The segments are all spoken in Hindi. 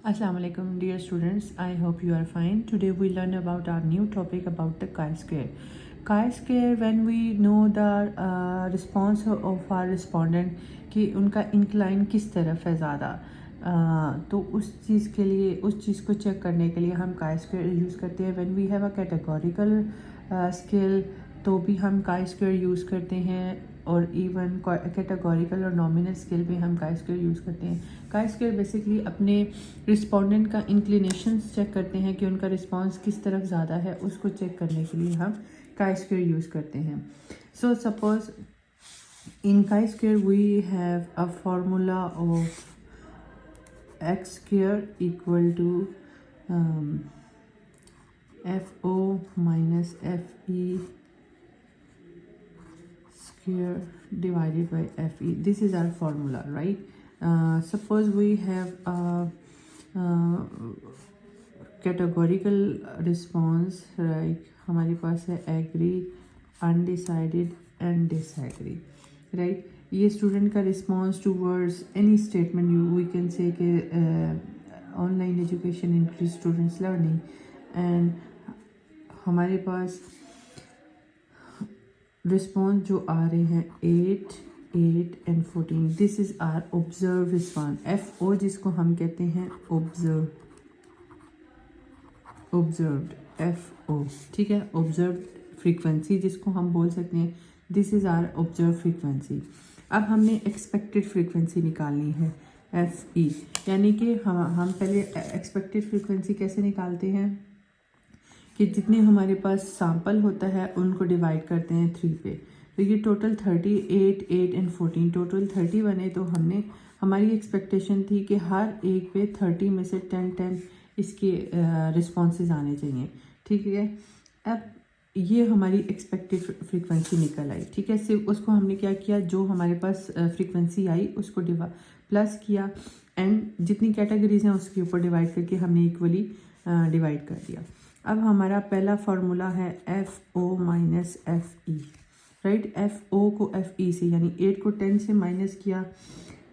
Assalamu alaikum dear students, I hope you are fine. Today we learn about our new topic about the chi-square. Chi-square, when we know the response of our respondent कि उनका incline किस तरफ है ज़्यादा, तो उस चीज़ के लिए उस चीज़ को चेक करने के लिए हम chi-square यूज़ करते हैं. When we have a categorical scale तो भी हम chi-square यूज़ करते हैं, और इवन कैटेगोरिकल और नॉमिनल स्केल पे हम chi-square यूज़ करते हैं. chi-square बेसिकली अपने रिस्पोंडेंट का इंक्लिनेशंस चेक करते हैं कि उनका रिस्पांस किस तरफ ज़्यादा है, उसको चेक करने के लिए हम chi-square यूज़ करते हैं. So suppose in chi-square we have a formula of x square equal to FO minus FE square divided by FE. This is our formula, right? Suppose we have a categorical response, right? हमारे पास है agree, undecided and disagree, right? ये student का response towards any statement we can say कि online education increase students learning, and हमारे पास रिस्पॉन्स जो आ रहे हैं 8, 8 and 14. This is our observe response. FO जिसको हम कहते हैं ऑब्जर्व्ड FO, ठीक है. ऑब्जर्व्ड फ्रीक्वेंसी जिसको हम बोल सकते हैं, this is our observe frequency. अब हमने एक्सपेक्टेड फ्रीक्वेंसी निकालनी है FE, यानी कि हम पहले एक्सपेक्टेड फ्रीक्वेंसी कैसे निकालते हैं कि जितने हमारे पास सैम्पल होता है उनको डिवाइड करते हैं 3 पे. तो ये टोटल 38, 8 एंड 14 टोटल 30 बने. तो हमारी एक्सपेक्टेशन थी कि हर एक पे 30 में से 10 इसके रिस्पॉन्सेज आने चाहिए, ठीक है. अब ये हमारी एक्सपेक्टेड फ्रीक्वेंसी निकल आई, ठीक है. सिर्फ उसको हमने क्या किया, जो हमारे पास फ्रीक्वेंसी आई उसको प्लस किया, एंड जितनी कैटेगरीज हैं उसके ऊपर डिवाइड करके हमने इक्वली डिवाइड कर दिया. अब हमारा पहला फार्मूला है FO minus FE, right. FO को FE से यानी 8 को 10 से माइनस किया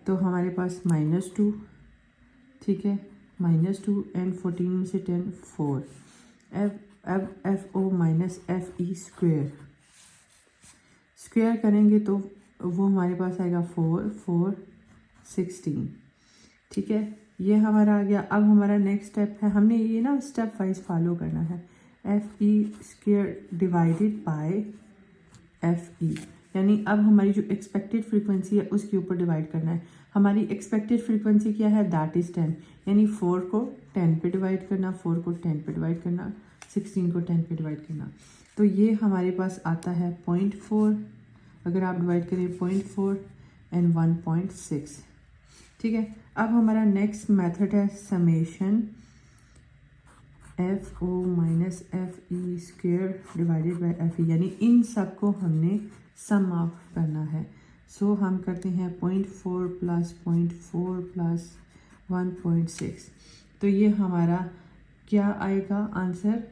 तो हमारे पास -2, ठीक है, -2 एंड 14 में से 10 4. अब FO माइनस FE स्क्वेयर करेंगे तो वो हमारे पास आएगा 4, 4, 16, ठीक है. ये हमारा आ गया. अब हमारा नेक्स्ट स्टेप है, हमने ये ना स्टेप वाइज फॉलो करना है. FE square divided by FE, यानी अब हमारी जो एक्सपेक्टेड फ्रीक्वेंसी है उसके ऊपर डिवाइड करना है. हमारी एक्सपेक्टेड फ्रीक्वेंसी क्या है, दैट इज़ 10, यानी 4 को 10 पे डिवाइड करना, 4 को 10 पे डिवाइड करना, 16 को 10 पे डिवाइड करना. तो ये हमारे पास आता है 0.4. अगर आप डिवाइड करें 0.4 एंड 1.6, ठीक है. अब हमारा नेक्स्ट मेथड है summation FO minus FE square divided by FE, यानी इन सब को हमने सम ऑफ करना है. सो हम करते हैं 0.4 प्लस 0.4 प्लस 1.6. तो ये हमारा क्या आएगा आंसर.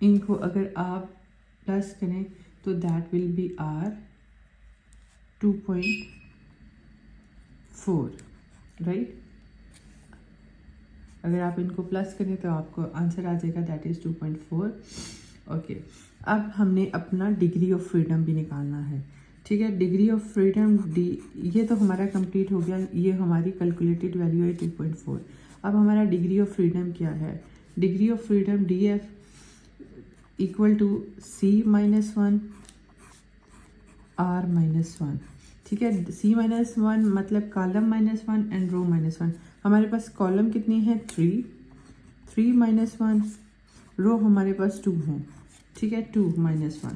इनको अगर आप प्लस करें तो that will be our 2.4, right. अगर आप इनको प्लस करें तो आपको आंसर आ जाएगा दैट इज़ 2.4. ओके. अब हमने अपना डिग्री ऑफ फ्रीडम भी निकालना है, ठीक है. डिग्री ऑफ फ्रीडम ये तो हमारा कंप्लीट हो गया. ये हमारी कैलकुलेटेड वैल्यू है 2.4. अब हमारा डिग्री ऑफ फ्रीडम क्या है. Degree of freedom DF equal to C-1 R-1, ठीक है. C-1 मतलब कॉलम -1 एंड रो -1. हमारे पास कॉलम कितनी है 3 -1, रो हमारे पास 2 है, ठीक है. 2 -1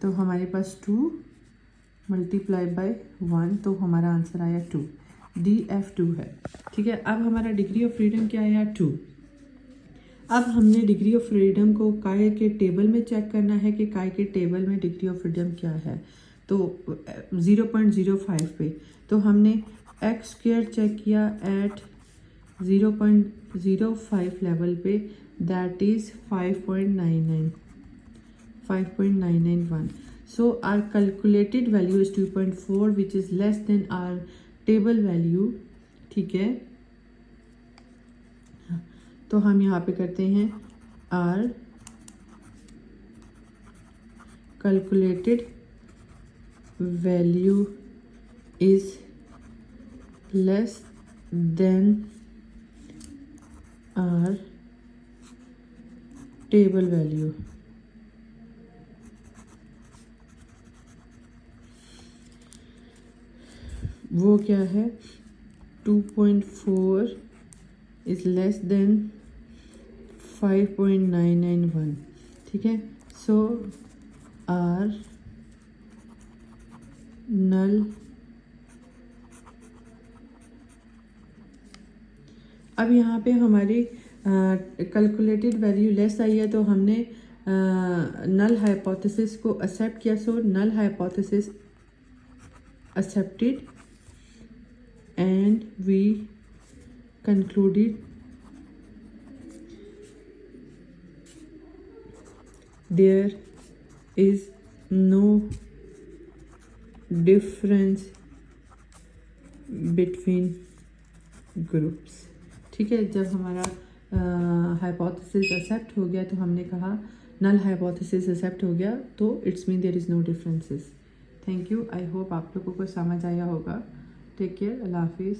तो हमारे पास 2 मल्टीप्लाई बाय 1, तो हमारा आंसर आया 2. DF 2 है, ठीक है. अब हमारा डिग्री ऑफ फ्रीडम क्या आया 2. अब हमने डिग्री ऑफ फ्रीडम को काय के टेबल में चेक करना है कि काय के टेबल में डिग्री ऑफ फ्रीडम क्या है. तो 0.05 पे तो हमने x स्क्वायर चेक किया एट 0.05 लेवल पे, that is 5.991. So our calculated value is 2.4, which is less than our table value, ठीक है। तो हम यहाँ पे करते हैं our calculated value is less than our table value. वो क्या है, 2.4 इज लेस देन 5.991, ठीक है। सो आर नल, अब यहाँ पे हमारी कैलकुलेटेड वैल्यू लेस आई है तो हमने नल हाइपोथेसिस को एक्सेप्ट किया। So null hypothesis accepted and we concluded there is no difference between groups, ठीक है। जब हमारा हाइपोथेसिस एक्सेप्ट हो गया तो हमने कहा नल हाइपोथेसिस एक्सेप्ट हो गया तो it's mean there is no differences. Thank you, I hope आप लोगों को समझ आया होगा। टेक केयर, अल्लाह हाफिज़।